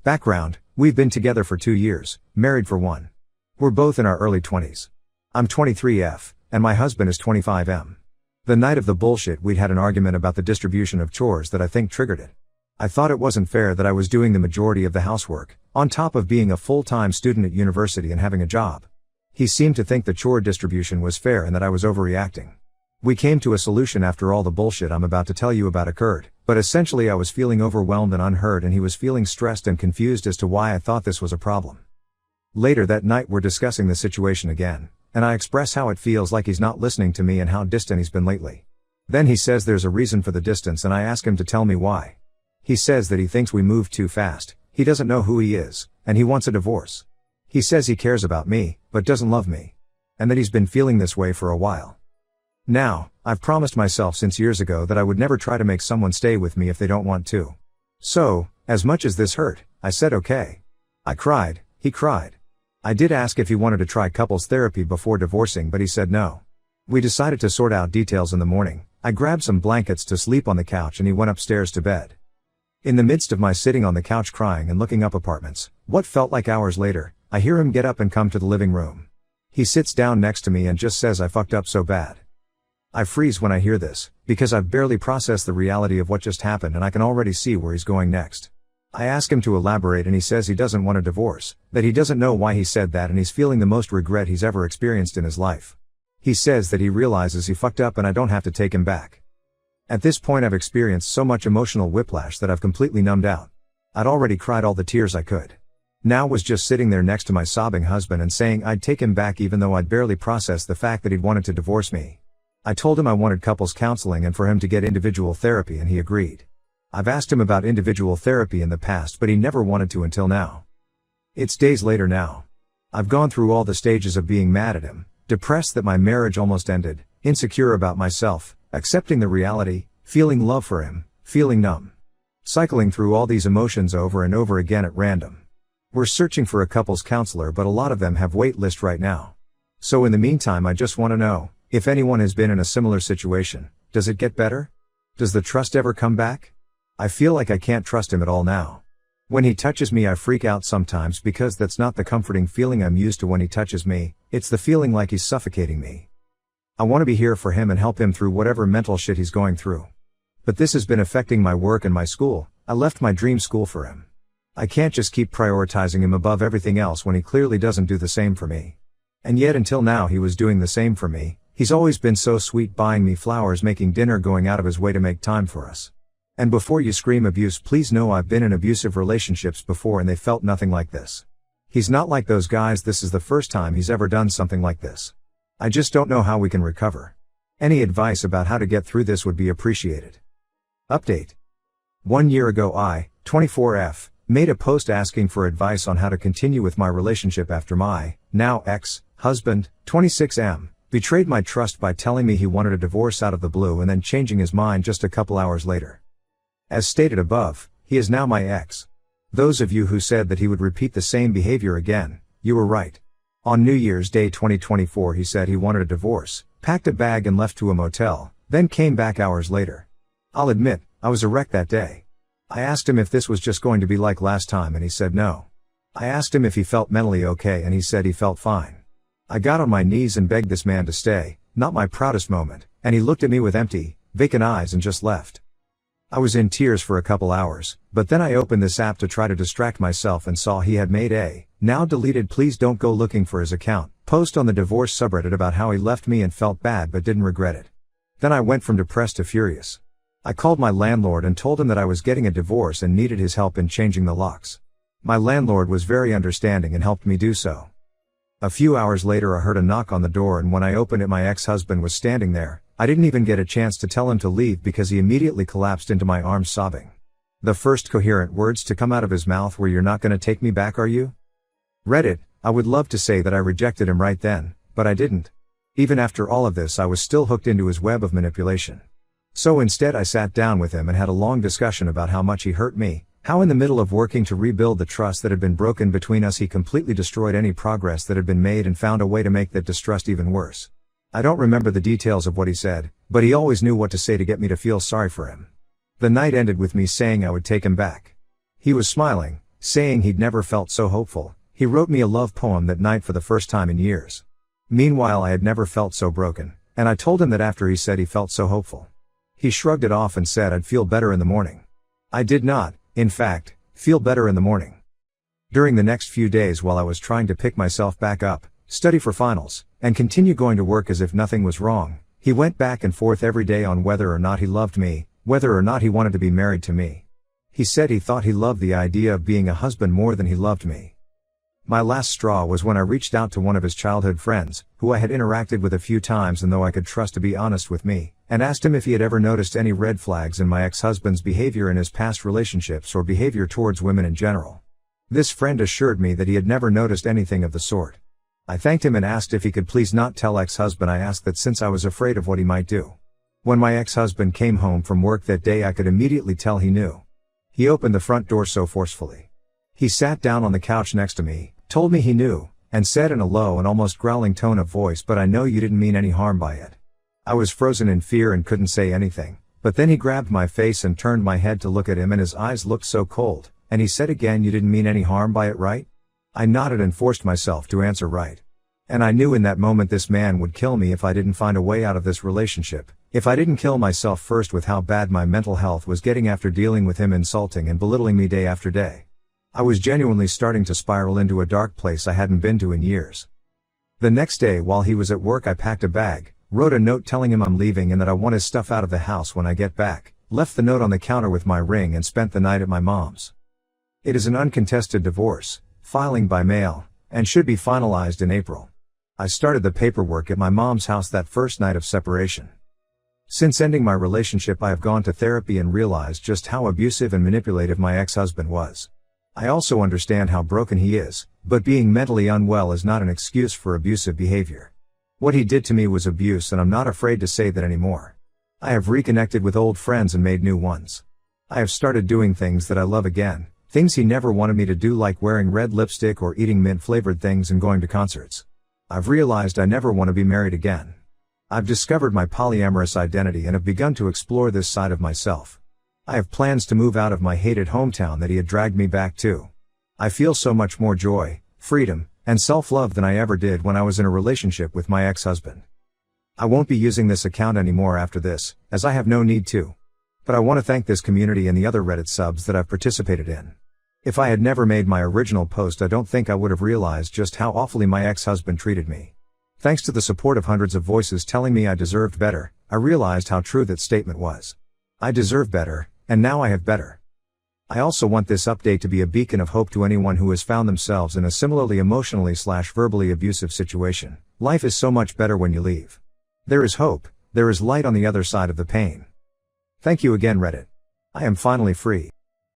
Background: we've been together for 2 years, married for 1. We're both in our early 20s. I'm 23F, and my husband is 25M. The night of the bullshit, we'd had an argument about the distribution of chores that I think triggered it. I thought it wasn't fair that I was doing the majority of the housework, on top of being a full-time student at university and having a job. He seemed to think the chore distribution was fair and that I was overreacting. We came to a solution after all the bullshit I'm about to tell you about occurred, but essentially I was feeling overwhelmed and unheard, and he was feeling stressed and confused as to why I thought this was a problem. Later that night we're discussing the situation again, and I express how it feels like he's not listening to me and how distant he's been lately. Then he says there's a reason for the distance, and I ask him to tell me why. He says that he thinks we moved too fast, he doesn't know who he is, and he wants a divorce. He says he cares about me, but doesn't love me. And that he's been feeling this way for a while. Now, I've promised myself since years ago that I would never try to make someone stay with me if they don't want to. So, as much as this hurt, I said okay. I cried, he cried. I did ask if he wanted to try couples therapy before divorcing, but he said no. We decided to sort out details in the morning. I grabbed some blankets to sleep on the couch and he went upstairs to bed. In the midst of my sitting on the couch crying and looking up apartments, what felt like hours later, I hear him get up and come to the living room. He sits down next to me and just says I fucked up so bad. I freeze when I hear this, because I've barely processed the reality of what just happened and I can already see where he's going next. I ask him to elaborate and he says he doesn't want a divorce, that he doesn't know why he said that, and he's feeling the most regret he's ever experienced in his life. He says that he realizes he fucked up and I don't have to take him back. At this point I've experienced so much emotional whiplash that I've completely numbed out. I'd already cried all the tears I could. Now was just sitting there next to my sobbing husband and saying I'd take him back even though I'd barely processed the fact that he'd wanted to divorce me. I told him I wanted couples counseling and for him to get individual therapy, and he agreed. I've asked him about individual therapy in the past, but he never wanted to until now. It's days later now. I've gone through all the stages of being mad at him, depressed that my marriage almost ended, insecure about myself, accepting the reality, feeling love for him, feeling numb. Cycling through all these emotions over and over again at random. We're searching for a couples counselor, but a lot of them have wait list right now. So in the meantime I just want to know, if anyone has been in a similar situation, does it get better? Does the trust ever come back? I feel like I can't trust him at all now. When he touches me I freak out sometimes because that's not the comforting feeling I'm used to when he touches me, it's the feeling like he's suffocating me. I want to be here for him and help him through whatever mental shit he's going through. But this has been affecting my work and my school. I left my dream school for him. I can't just keep prioritizing him above everything else when he clearly doesn't do the same for me. And yet until now he was doing the same for me. He's always been so sweet, buying me flowers, making dinner, going out of his way to make time for us. And before you scream abuse, please know I've been in abusive relationships before and they felt nothing like this. He's not like those guys. This is the first time he's ever done something like this. I just don't know how we can recover. Any advice about how to get through this would be appreciated. Update. 1 year ago I, 24F, made a post asking for advice on how to continue with my relationship after my, now ex-husband, 26M, betrayed my trust by telling me he wanted a divorce out of the blue and then changing his mind just a couple hours later. As stated above, he is now my ex. Those of you who said that he would repeat the same behavior again, you were right. On New Year's Day 2024 he said he wanted a divorce, packed a bag and left to a motel, then came back hours later. I'll admit, I was a wreck that day. I asked him if this was just going to be like last time and he said no. I asked him if he felt mentally okay and he said he felt fine. I got on my knees and begged this man to stay, not my proudest moment, and he looked at me with empty, vacant eyes and just left. I was in tears for a couple hours, but then I opened this app to try to distract myself and saw he had made a, now deleted please don't go looking for his account, post on the divorce subreddit about how he left me and felt bad but didn't regret it. Then I went from depressed to furious. I called my landlord and told him that I was getting a divorce and needed his help in changing the locks. My landlord was very understanding and helped me do so. A few hours later I heard a knock on the door, and when I opened it my ex-husband was standing there. I didn't even get a chance to tell him to leave because he immediately collapsed into my arms sobbing. The first coherent words to come out of his mouth were, "You're not gonna take me back, are you?" Reddit. I would love to say that I rejected him right then, but I didn't. Even after all of this I was still hooked into his web of manipulation. So instead I sat down with him and had a long discussion about how much he hurt me, how in the middle of working to rebuild the trust that had been broken between us he completely destroyed any progress that had been made and found a way to make that distrust even worse. I don't remember the details of what he said, but he always knew what to say to get me to feel sorry for him. The night ended with me saying I would take him back. He was smiling, saying he'd never felt so hopeful. He wrote me a love poem that night for the first time in years. Meanwhile, I had never felt so broken, and I told him that after he said he felt so hopeful. He shrugged it off and said I'd feel better in the morning. I did not, in fact, feel better in the morning. During the next few days while I was trying to pick myself back up, study for finals, and continue going to work as if nothing was wrong, he went back and forth every day on whether or not he loved me, whether or not he wanted to be married to me. He said he thought he loved the idea of being a husband more than he loved me. My last straw was when I reached out to one of his childhood friends, who I had interacted with a few times and though I could trust to be honest with me, and asked him if he had ever noticed any red flags in my ex-husband's behavior in his past relationships or behavior towards women in general. This friend assured me that he had never noticed anything of the sort. I thanked him and asked if he could please not tell ex-husband I asked that since I was afraid of what he might do. When my ex-husband came home from work that day I could immediately tell he knew. He opened the front door so forcefully. He sat down on the couch next to me, told me he knew, and said in a low and almost growling tone of voice, "But I know you didn't mean any harm by it." I was frozen in fear and couldn't say anything, but then he grabbed my face and turned my head to look at him and his eyes looked so cold, and he said again, "You didn't mean any harm by it, right?" I nodded and forced myself to answer right. And I knew in that moment this man would kill me if I didn't find a way out of this relationship, if I didn't kill myself first with how bad my mental health was getting after dealing with him insulting and belittling me day after day. I was genuinely starting to spiral into a dark place I hadn't been to in years. The next day while he was at work I packed a bag, wrote a note telling him I'm leaving and that I want his stuff out of the house when I get back, left the note on the counter with my ring and spent the night at my mom's. It is an uncontested divorce, filing by mail, and should be finalized in April. I started the paperwork at my mom's house that first night of separation. Since ending my relationship I have gone to therapy and realized just how abusive and manipulative my ex-husband was. I also understand how broken he is, but being mentally unwell is not an excuse for abusive behavior. What he did to me was abuse and I'm not afraid to say that anymore. I have reconnected with old friends and made new ones. I have started doing things that I love again, things he never wanted me to do like wearing red lipstick or eating mint-flavored things and going to concerts. I've realized I never want to be married again. I've discovered my polyamorous identity and have begun to explore this side of myself. I have plans to move out of my hated hometown that he had dragged me back to. I feel so much more joy, freedom, and self-love than I ever did when I was in a relationship with my ex-husband. I won't be using this account anymore after this, as I have no need to. But I want to thank this community and the other Reddit subs that I've participated in. If I had never made my original post I don't think I would have realized just how awfully my ex-husband treated me. Thanks to the support of hundreds of voices telling me I deserved better, I realized how true that statement was. I deserve better, and now I have better. I also want this update to be a beacon of hope to anyone who has found themselves in a similarly emotionally/verbally abusive situation. Life is so much better when you leave. There is hope, there is light on the other side of the pain. Thank you again Reddit. I am finally free.